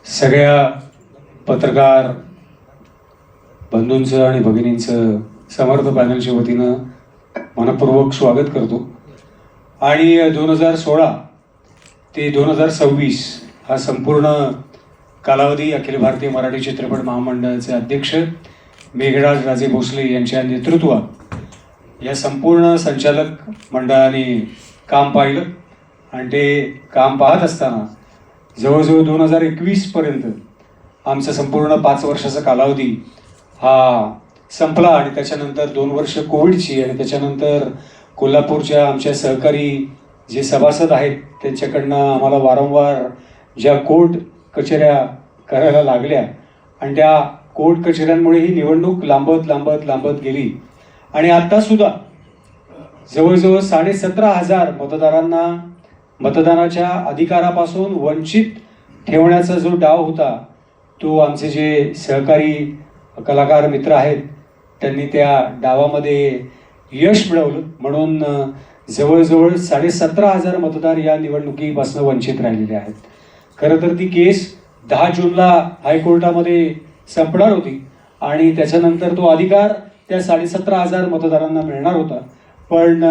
सगळ्या पत्रकार बंधूंचं आणि भगिनींचं समर्थ पॅनलच्या वतीनं मनपूर्वक स्वागत करतो। आणि 2016 ते 2026 हा संपूर्ण कालावधी अखिल भारतीय मराठी चित्रपट महामंडळाचे अध्यक्ष मेघराज राजे भोसले यांच्या नेतृत्वात या संपूर्ण संचालक मंडळाने काम पाहिलं आणि ते काम पाहत असताना जवळजवळ 2021 पर्यंत आमचा संपूर्ण 5 वर्षाचा कालावधी हा संपला आणि त्याच्यानंतर 2 वर्ष कोविडची आणि त्याच्यानंतर कोल्हापूरच्या आमच्या सहकारी जे सभासद आहेत त्यांच्याकडनं आम्हाला वारंवार ज्या कोर्ट कचेऱ्या करायला लागल्या आणि त्या कोर्ट कचेऱ्यांमुळे ही निवडणूक लांबत गेली आणि आत्तासुद्धा जवळजवळ 17,500 मतदारांना मतदानाच्या अधिकारापासून वंचित ठेवण्याचा जो डाव होता तो आमचे जे सहकारी कलाकार मित्र आहेत त्यांनी त्या डावामध्ये यश मिळवलं। म्हणून जवळजवळ 17,500 मतदार या निवडणुकीपासून वंचित राहिलेले आहेत। खरं तर ती केस 10 जूनला हायकोर्टामध्ये संपणार होती आणि त्याच्यानंतर तो अधिकार त्या 17,500 मतदारांना मिळणार होता, पण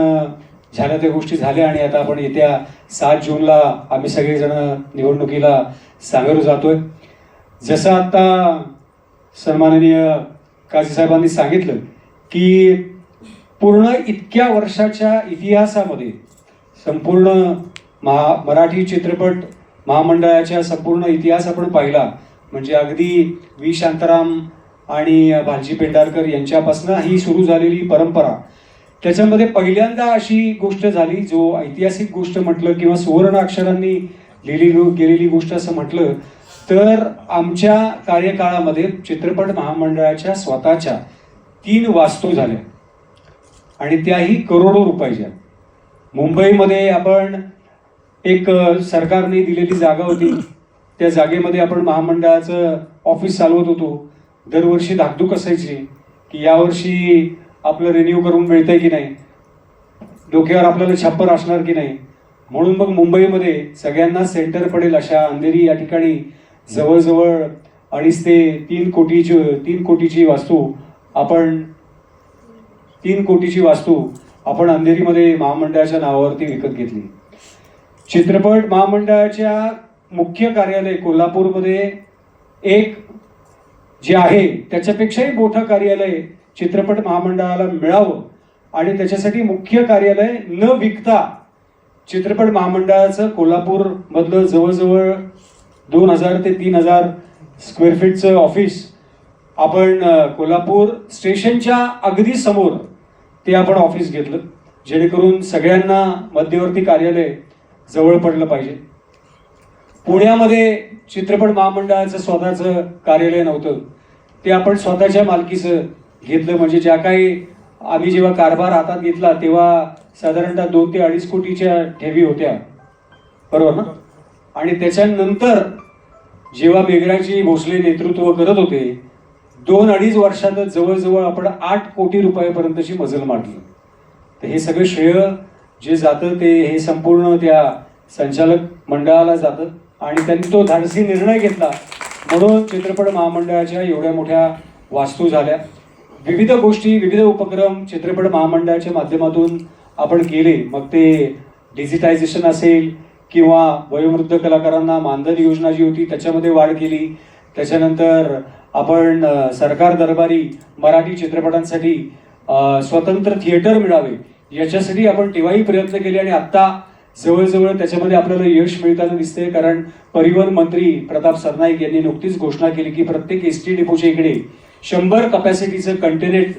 झाल्या त्या गोष्टी झाल्या आणि आता आपण येत्या 7 जूनला आम्ही सगळेजण निवडणुकीला सामोरं जातोय। जसं आता सन्माननीय काझी साहेबांनी सांगितलं की पूर्ण इतक्या वर्षाच्या इतिहासामध्ये संपूर्ण मराठी चित्रपट महामंडळाच्या संपूर्ण इतिहास आपण पाहिला म्हणजे अगदी व्ही शांताराम आणि भालजी पेंढारकर यांच्यापासून ही सुरू झालेली परंपरा, त्याच्यामध्ये पहिल्यांदा अशी गोष्ट झाली जो ऐतिहासिक गोष्ट म्हटलं किंवा सुवर्ण अक्षरांनी लिहिली गेलेली गोष्ट असं म्हटलं तर आमच्या कार्यकाळामध्ये चित्रपट महामंडळाच्या स्वतःच्या 3 वास्तू झाल्या आणि त्याही करोडो रुपयाच्या। मुंबईमध्ये आपण एक सरकारने दिलेली जागा होती, त्या जागेमध्ये आपण महामंडळाचं ऑफिस चालवत होतो। दरवर्षी धाकधूक असायची की यावर्षी आपलं रिन्यू करून मिळतंय की नाही, डोक्यावर आपल्याला छप्पर असणार की नाही, म्हणून मग मुंबईमध्ये सगळ्यांना सेंटर पडेल अशा अंधेरी या ठिकाणी जवळजवळ 2.5 ते 3 कोटीची वास्तू आपण अंधेरीमध्ये महामंडळाच्या नावावरती विकत घेतली। चित्रपट महामंडळाच्या मुख्य कार्यालय कोल्हापूरमध्ये एक जे आहे त्याच्यापेक्षाही मोठं कार्यालय चित्रपट महामंडळाला मिळावं आणि त्याच्यासाठी मुख्य कार्यालय न विकता चित्रपट महामंडळाचं कोल्हापूर मधलं जवळजवळ 2,000 ते 3,000 स्क्वेअर फीटचं ऑफिस आपण कोल्हापूर स्टेशनच्या अगदी समोर ते आपण ऑफिस घेतलं जेणेकरून सगळ्यांना मध्यवर्ती कार्यालय जवळ पडलं पाहिजे। पुण्यामध्ये चित्रपट महामंडळाचं स्वतःचं कार्यालय नव्हतं, ते आपण स्वतःच्या मालकीचं घेतलं म्हणजे ज्या काही आम्ही जेव्हा कारभार हातात घेतला तेव्हा साधारणतः 2 ते 2.5 कोटीच्या ठेवी होत्या, बरोबर ना। आणि त्याच्यानंतर जेव्हा मेघराजी भोसले नेतृत्व करत होते 2-2.5 वर्षातच जवळजवळ आपण 8 कोटी रुपयापर्यंतची मजल मांडली। तर हे सगळं श्रेय जे जातं ते हे संपूर्ण त्या संचालक मंडळाला जातं आणि त्यांनी तो धाडसी निर्णय घेतला म्हणून चित्रपट महामंडळाच्या एवढ्या मोठ्या वास्तू झाल्या। विविध गोष्टी विविध उपक्रम चित्रपट महामंडळाच्या माध्यमातून आपण केले, मग ते डिजिटायझेशन असेल किंवा वयोवृद्ध कलाकारांना मानधन योजना जी होती त्याच्यामध्ये वाढ केली, त्याच्यानंतर आपण सरकार दरबारी मराठी चित्रपटांसाठी स्वतंत्र थिएटर मिळावे याच्यासाठी आपण तेव्हाही प्रयत्न केले आणि आत्ता जवळजवळ त्याच्यामध्ये आपल्याला यश मिळताना दिसतंय, कारण परिवहन मंत्री प्रताप सरनाईक यांनी नुकतीच घोषणा केली की प्रत्येक एसटी डेपोच्या इकडे 100 कपॅसिटीचं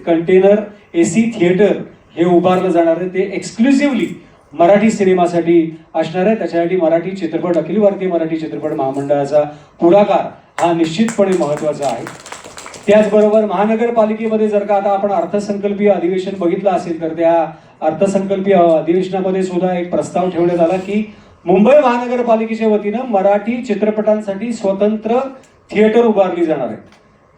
कंटेनर एसी थिएटर हे उभारलं जाणार आहे, ते एक्सक्लुसिव्हली मराठी सिनेमासाठी असणार आहे। त्याच्यासाठी मराठी चित्रपट अखिल भारतीय मराठी चित्रपट महामंडळाचा पुढाकार हा निश्चितपणे महत्त्वाचा आहे। त्याचबरोबर महानगरपालिकेमध्ये जर का आता आपण अर्थसंकल्पीय अधिवेशन बघितलं असेल तर त्या अर्थसंकल्पीय अधिवेशनामध्ये सुद्धा एक प्रस्ताव ठेवण्यात आला की मुंबई महानगरपालिकेच्या वतीनं मराठी चित्रपटांसाठी स्वतंत्र थिएटर उभारली जाणार आहे।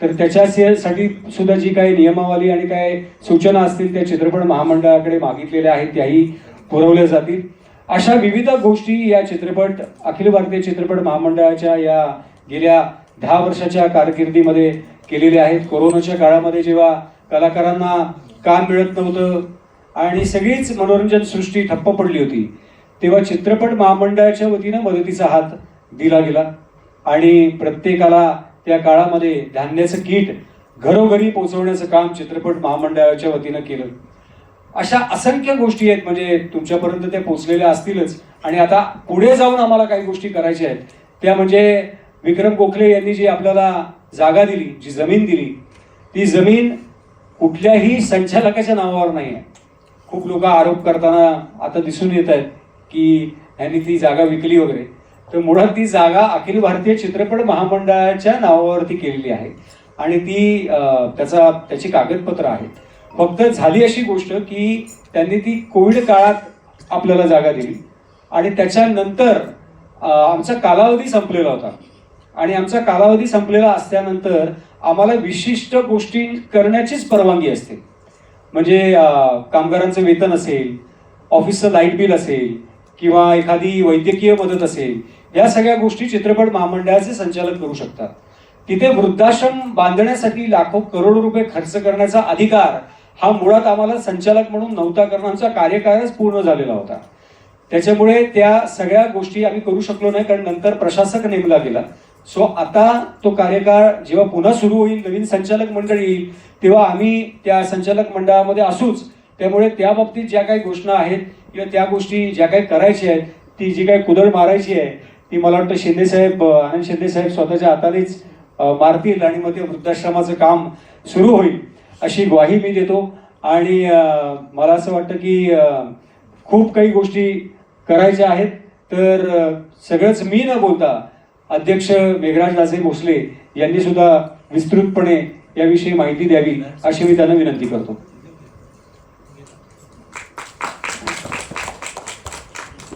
तर त्याच्यासाठी सुद्धा जी काही नियमावली आणि काय सूचना असतील त्या चित्रपट महामंडळाकडे मागितलेल्या आहेत त्याही पुरवल्या जातील। अशा विविध गोष्टी या चित्रपट अखिल भारतीय चित्रपट महामंडळाच्या या गेल्या 10 वर्षाच्या कारकिर्दीमध्ये केलेले आहेत. कोरोनाच्या काळामध्ये जेव्हा कलाकारांना काम मिळत नव्हतं आणि सगळीच मनोरंजन सृष्टी ठप्प पडली होती, तेव्हा चित्रपट महामंडळाच्या वतीनं मदतीचा हात दिला गेला आणि प्रत्येकाला त्या काळामध्ये धान्याचं किट घरोघरी पोहोचवण्याचं काम चित्रपट महामंडळाच्या वतीनं केलं. अशा असंख्य गोष्टी आहेत, म्हणजे तुमच्यापर्यंत त्या पोहोचलेल्या असतीलच. आणि आता पुढे जाऊन आम्हाला काही गोष्टी करायच्या आहेत, त्या म्हणजे विक्रम गोखले यांनी जी आपल्याला जागा दिली, जी जमीन दिली, ती जमीन कुठल्याही संचालकाच्या नावावर नाही आहे. खूप लोक आरोप करताना आता दिसून येत आहेत की यांनी ती जागा विकली वगैरे. तर मुळात ती जागा अखिल भारतीय चित्रपट महामंडळाच्या नावावरती केलेली आहे आणि ती त्याची कागदपत्र आहेत. फक्त झाली अशी गोष्ट की त्यांनी ती कोविड काळात आपल्याला जागा दिली आणि त्याच्यानंतर आमचा कालावधी संपलेला होता आणि आमचा कालावधी संपलेला असल्यानंतर आम्हाला विशिष्ट गोष्टी करण्याचीच परवानगी असते. म्हणजे कामगारांचं वेतन असेल, ऑफिसचं लाईट बिल असेल किंवा एखादी वैद्यकीय मदत असेल, या सगळ्या गोष्टी चित्रपट महामंडळाचे संचालक करू शकतात. तिथे वृद्धाश्रम बांधण्यासाठी लाखो करोडो रुपये खर्च करण्याचा अधिकार हा मुळात आम्हाला संचालक म्हणून नव्हता, कारण आमचा कार्यकाळच पूर्ण झालेला होता. त्याच्यामुळे त्या सगळ्या गोष्टी आम्ही करू शकलो नाही, कारण नंतर प्रशासक नेमला गेला. सो आता तो कार्यकाळ जेव्हा पुन्हा सुरू होईल, नवीन संचालक मंडळ येईल, तेव्हा आम्ही त्या संचालक मंडळामध्ये असूच. त्यामुळे त्या बाबतीत ज्या काही घोषणा आहेत किंवा त्या गोष्टी ज्या काही करायच्या आहेत, ती जी काही कुदळ मारायची आहे, ती मला वाटतं शिंदेसाहेब, आनंद शिंदेसाहेब स्वतःच्या हातानेच मारतील आणि मग ते वृद्धाश्रमाचं काम सुरू होईल अशी ग्वाही मी देतो. आणि मला असं वाटतं की खूप काही गोष्टी करायच्या आहेत. तर सगळंच मी न बोलता अध्यक्ष मेघराज राजे भोसले यांनी सुद्धा विस्तृतपणे याविषयी माहिती द्यावी अशी मी त्यांना विनंती करतो.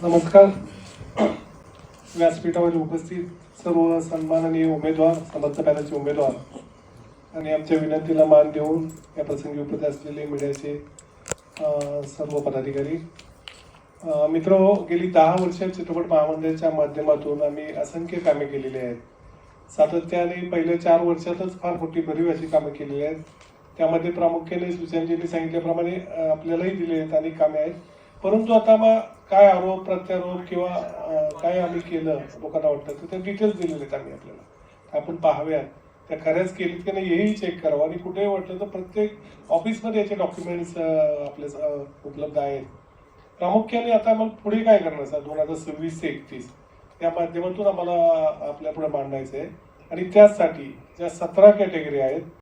नमस्कार. व्यासपीठावर उपस्थित सर्व सन्माननीय उमेदवार, समर्थ पॅनलचे उमेदवार आणि आमच्या विनंतीला मान देऊन या प्रसंगी उपस्थित असलेले मीडियाचे सर्व पदाधिकारी मित्र, गेली 10 वर्ष चित्रपट महामंडळाच्या माध्यमातून आम्ही असंख्य कामे केलेली आहेत. सातत्याने पहिल्या 4 वर्षातच फार मोठी भरीव अशी कामं केलेली आहेत. त्यामध्ये प्रामुख्याने सूचनांनी सांगितल्याप्रमाणे आपल्यालाही दिले आहेत अनेक कामे आहेत. परंतु आता मग काय आरोप प्रत्यारोप किंवा काय आम्ही केलं लोकांना वाटतं, तर ते डिटेल्स दिलेले आहेत आम्ही आपल्याला. आपण पाहाव्यात त्या खऱ्याच केलीत की नाही हेही चेक करावं आणि कुठेही वाटलं तर प्रत्येक ऑफिसमध्ये याचे डॉक्युमेंट्स आपल्या उपलब्ध आहेत. प्रामुख्याने आता मग पुढे काय करण्याचं 2026 ते 31 या माध्यमातून आम्हाला आपल्यापुढे मांडायचं आहे आणि त्याचसाठी ज्या 17 कॅटेगरी आहेत